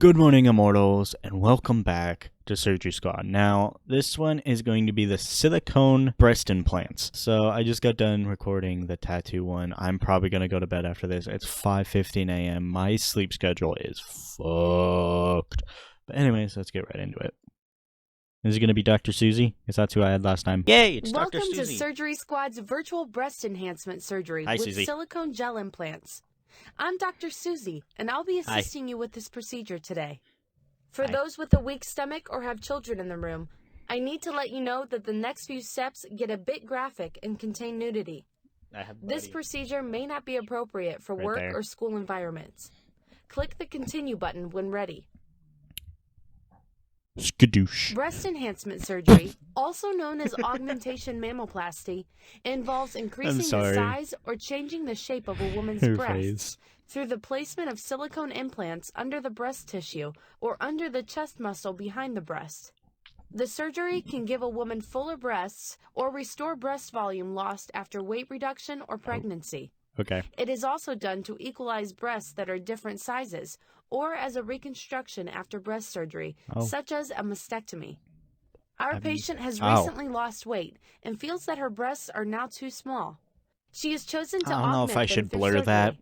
Good morning, immortals, and welcome back to Surgery Squad. Now, this one is going to be the silicone breast implants. So, I just got done recording the tattoo one. I'm probably going to go to bed after this. It's 5:15 a.m. My sleep schedule is fucked. But anyways, let's get right into it. Is it going to be Dr. Susie? Because that's who I had last time. Yay, it's Dr. Welcome Susie. to Surgery Squad's virtual breast enhancement surgery Hi, with Susie. silicone gel implants. I'm Dr. Susie, and I'll be assisting you with this procedure today. For Hi. those with a weak stomach or have children in the room, I need to let you know that the next few steps get a bit graphic and contain nudity. This procedure may not be appropriate for work or school environments. Click the continue button when ready. Skadoosh. Breast enhancement surgery, also known as augmentation mammoplasty, involves increasing the size or changing the shape of a woman's breasts through the placement of silicone implants under the breast tissue or under the chest muscle behind the breast. The surgery can give a woman fuller breasts or restore breast volume lost after weight reduction or pregnancy. Okay. It is also done to equalize breasts that are different sizes or as a reconstruction after breast surgery, such as a mastectomy. Our patient has recently lost weight and feels that her breasts are now too small. She has chosen to I don't know if I should through blur surgery. that.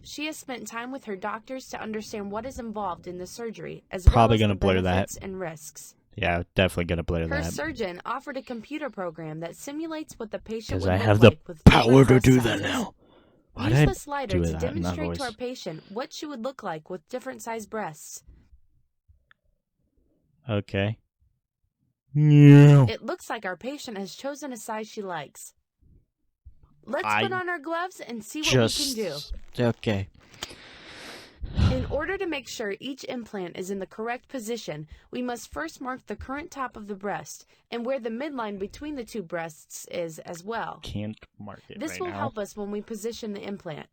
She has spent time with her doctors to understand what is involved in the surgery, as Probably well as gonna the blur benefits that. and risks. Yeah, definitely gonna blur Her that. surgeon offered a computer program that simulates what the patient Because would I look have the like with power different to breast do that sizes. now. Why Use did the I slider do to that in that demonstrate to voice? our patient what she would look like with different size breasts. Okay. Yeah. It looks like our patient has chosen a size she likes. Let's put on our gloves and see what we can do. Okay. In order to make sure each implant is in the correct position, we must first mark the current top of the breast and where the midline between the two breasts is as well. Can't mark it This right will now. help us when we position the implant.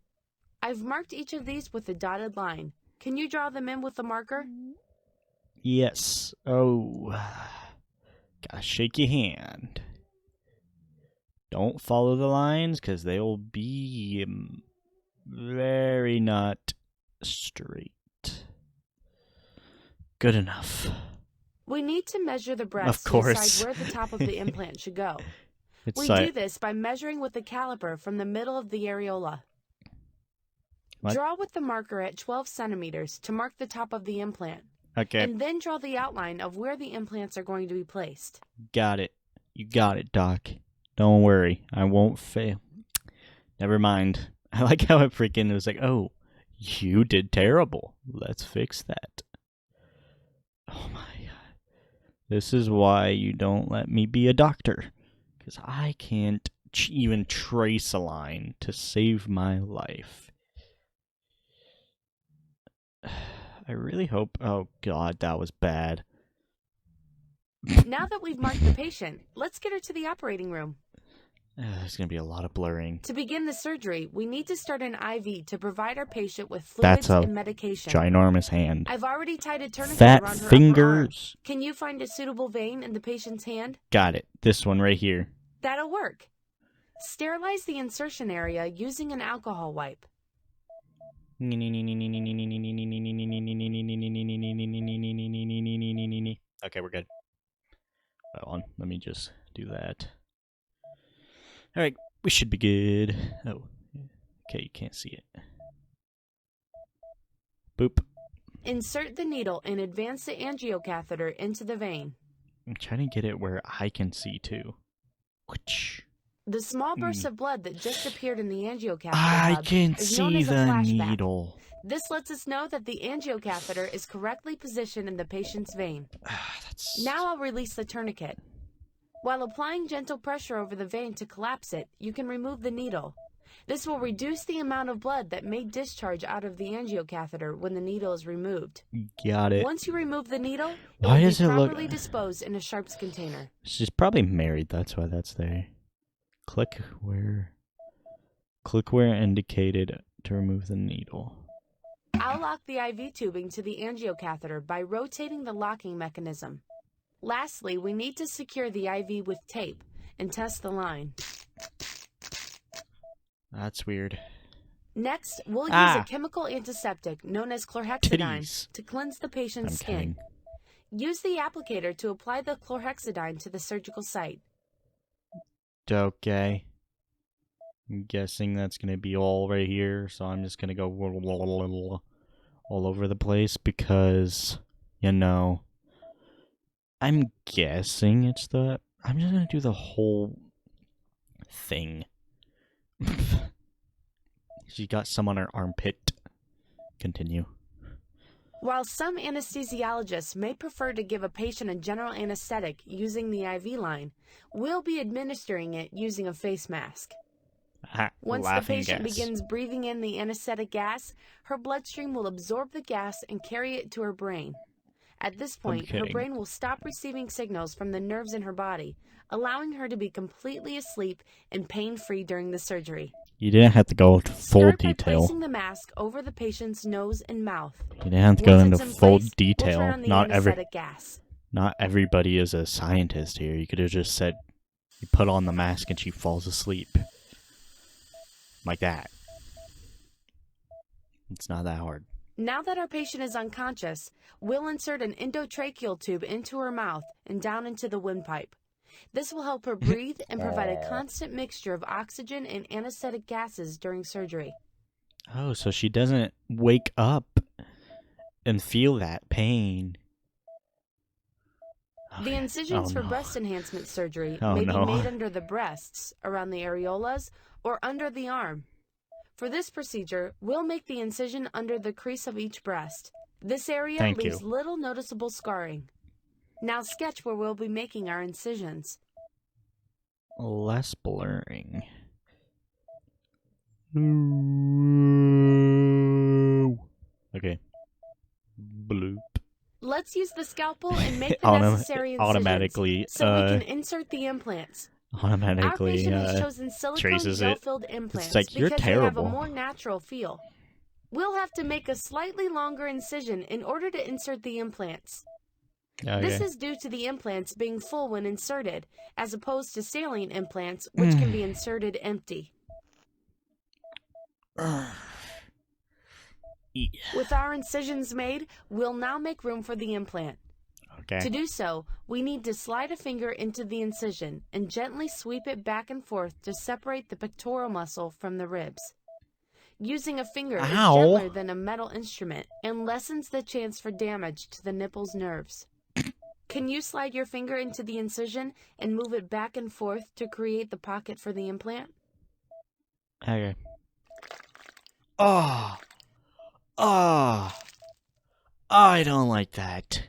I've marked each of these with a dotted line. Can you draw them in with the marker? Yes. Oh. Gotta shake your hand. Don't follow the lines, because they'll be very not straight. Good enough. We need to measure the breast to decide where the top of the implant should go. We do this by measuring with the caliper from the middle of the areola. What? Draw with the marker at 12 centimeters to mark the top of the implant. Okay. And then draw the outline of where the implants are going to be placed. Got it. You got it, Doc. Don't worry. I won't fail. Never mind. I like how it freaking was like, oh, you did terrible. Let's fix that. Oh my god. This is why you don't let me be a doctor. Because I can't even trace a line to save my life. I really hope... Oh god, that was bad. Now that we've marked the patient, let's get her to the operating room. There's going to be a lot of blurring. To begin the surgery, we need to start an IV to provide our patient with fluids and medication. Ginormous hand. I've already tied a tourniquet Fat around her fingers. upper arm. Can you find a suitable vein in the patient's hand? Got it. This one right here. That'll work. Sterilize the insertion area using an alcohol wipe. Okay, we're good. Hold on, let me just do that. Alright, we should be good. Oh, okay, you can't see it. Boop. Insert the needle and advance the angiocatheter into the vein. I'm trying to get it where I can see too. The small burst of blood that just appeared in the angiocatheter I can see the flashback. needle. This lets us know that the angiocatheter is correctly positioned in the patient's vein. Now I'll release the tourniquet. While applying gentle pressure over the vein to collapse it, you can remove the needle. This will reduce the amount of blood that may discharge out of the angiocatheter when the needle is removed. Got it. Once you remove the needle, Why it will does be it properly look... disposed in a Sharps container. She's probably married, that's why that's there. Click where indicated to remove the needle. I'll lock the IV tubing to the angiocatheter by rotating the locking mechanism. Lastly, we need to secure the IV with tape and test the line. That's weird. Next, we'll use a chemical antiseptic known as chlorhexidine to cleanse the patient's skin. Use the applicator to apply the chlorhexidine to the surgical site. Okay. I'm guessing that's going to be all right here, so I'm just going to go all over the place because, you know, I'm guessing it's the... I'm just going to do the whole thing. She got some on her armpit. Continue. While some anesthesiologists may prefer to give a patient a general anesthetic using the IV line, we'll be administering it using a face mask. Once the patient begins breathing in the anesthetic gas, her bloodstream will absorb the gas and carry it to her brain. At this point, her brain will stop receiving signals from the nerves in her body, allowing her to be completely asleep and pain-free during the surgery. You didn't have to go to full detail. Start by placing the mask over the patient's nose and mouth. You didn't have to go into full detail. Not everybody is a scientist here. You could have just said, you put on the mask and she falls asleep. Like that. It's not that hard. Now that our patient is unconscious, we'll insert an endotracheal tube into her mouth and down into the windpipe. This will help her breathe and provide a constant mixture of oxygen and anesthetic gases during surgery. Oh, so she doesn't wake up and feel that pain. The incisions for breast enhancement surgery may be made under the breasts, around the areolas, or under the arm. For this procedure, we'll make the incision under the crease of each breast. This area leaves little noticeable scarring. Now sketch where we'll be making our incisions. Less blurring. Okay. Bloop. Let's use the scalpel and make the necessary incisions automatically, so we can insert the implants. Automatically Our patient has chosen silicone gel-filled implants because they have a more natural feel. We'll have to make a slightly longer incision in order to insert the implants. Okay. This is due to the implants being full when inserted, as opposed to saline implants, which can be inserted empty. With our incisions made, we'll now make room for the implant. Okay. To do so, we need to slide a finger into the incision and gently sweep it back and forth to separate the pectoral muscle from the ribs. Using a finger is gentler than a metal instrument and lessens the chance for damage to the nipple's nerves. Can you slide your finger into the incision and move it back and forth to create the pocket for the implant? Okay. I don't like that.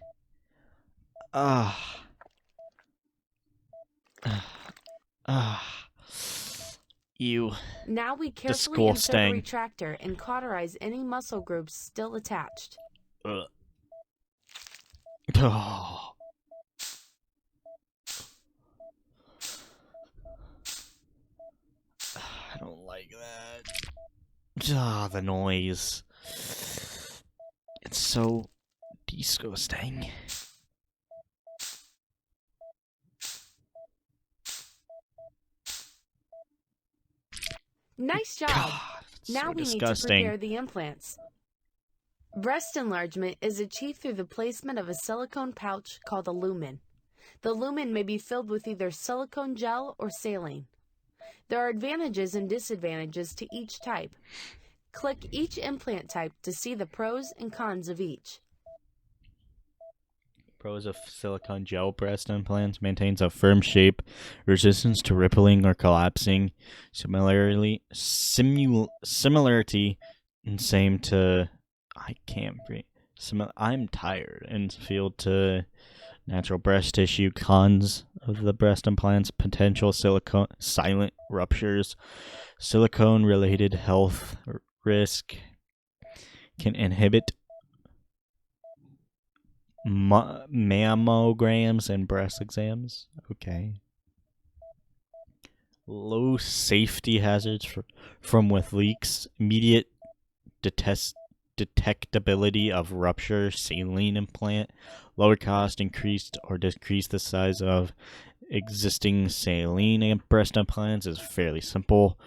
You. Now we carefully insert a retractor and cauterize any muscle groups still attached. I don't like that. The noise. It's so disgusting. Nice job. God, now we need to prepare the implants. Breast enlargement is achieved through the placement of a silicone pouch called a lumen. The lumen may be filled with either silicone gel or saline. There are advantages and disadvantages to each type. Click each implant type to see the pros and cons of each. Pros of silicone gel breast implants: maintains a firm shape, resistance to rippling or collapsing, similarity and same to I'm tired and feel to natural breast tissue. Cons of the breast implants: potential silent ruptures, silicone related health risk, can inhibit mammograms and breast exams. Okay. Low safety hazards from with leaks, immediate detectability of rupture, saline implant, lower cost, increased or decreased the size of existing saline breast implants is fairly simple.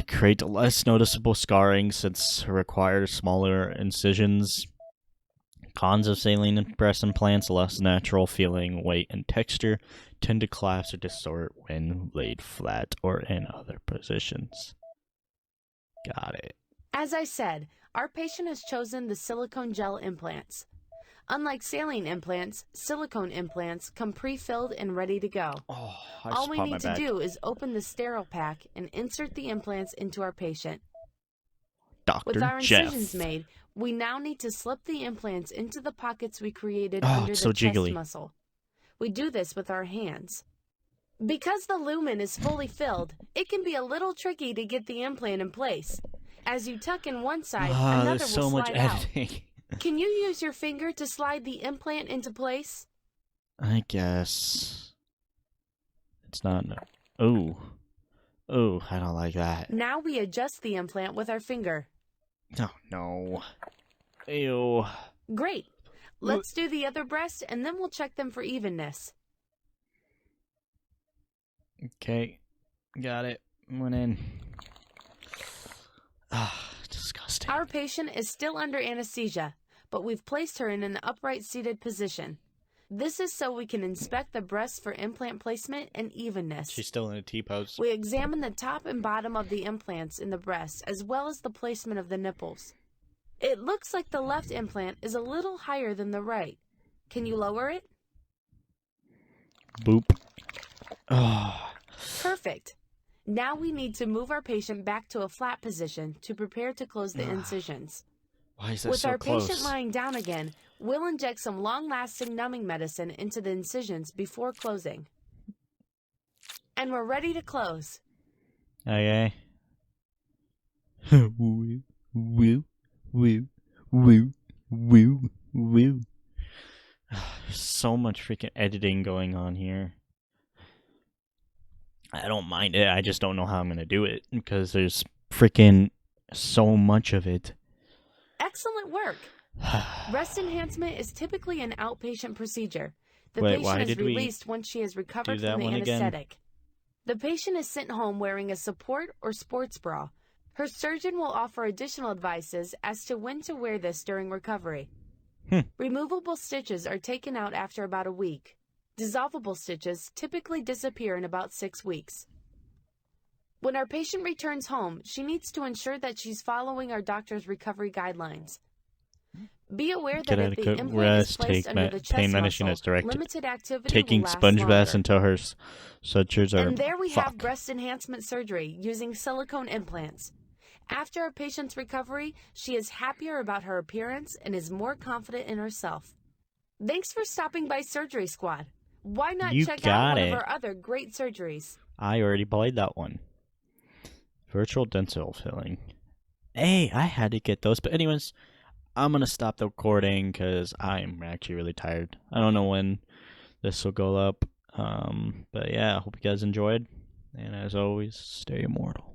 Create less noticeable scarring since it requires smaller incisions. Cons of saline breast implants: less natural feeling, weight, and texture. Tend to collapse or distort when laid flat or in other positions. Got it. As I said, our patient has chosen the silicone gel implants. Unlike saline implants, silicone implants come pre-filled and ready to go. Oh, All we need to do is open the sterile pack and insert the implants into our patient. With our incisions made, we now need to slip the implants into the pockets we created under the chest muscle. We do this with our hands. Because the lumen is fully filled, it can be a little tricky to get the implant in place. As you tuck in one side, another will so much slide editing. out. Can you use your finger to slide the implant into place? I guess. It's not. Oh. Oh, I don't like that. Now we adjust the implant with our finger. Oh, no. Ew. Great. Let's do the other breast, and then we'll check them for evenness. Okay. Got it. Went in. Ah, disgusting. Our patient is still under anesthesia, but we've placed her in an upright seated position. This is so we can inspect the breasts for implant placement and evenness. She's still in a T-pose. We examine the top and bottom of the implants in the breast, as well as the placement of the nipples. It looks like the left implant is a little higher than the right. Can you lower it? Boop. Oh. Perfect. Now we need to move our patient back to a flat position to prepare to close the incisions. Why is that With so our close? patient lying down again, we'll inject some long-lasting numbing medicine into the incisions before closing. And we're ready to close. Okay. Woo, woo, woo, woo, woo, woo. So much freaking editing going on here. I don't mind it. I just don't know how I'm going to do it because there's freaking so much of it. Excellent work. Breast enhancement is typically an outpatient procedure. The Wait, patient is released once she has recovered from the anesthetic. The patient is sent home wearing a support or sports bra. Her surgeon will offer additional advices as to when to wear this during recovery. Removable stitches are taken out after about a week. Dissolvable stitches typically disappear in about 6 weeks. When our patient returns home, she needs to ensure that she's following our doctor's recovery guidelines. Be aware that if the implant is placed under the chest muscle, limited activity will last sponge longer. baths until her sutures are And there we have breast enhancement surgery using silicone implants. After our patient's recovery, she is happier about her appearance and is more confident in herself. Thanks for stopping by Surgery Squad. Why not check out one of our other great surgeries? I already played that one. Virtual dental filling. Hey, I had to get those. But anyways, I'm going to stop the recording because I'm actually really tired. I don't know when this will go up. But yeah, I hope you guys enjoyed. And as always, stay immortal.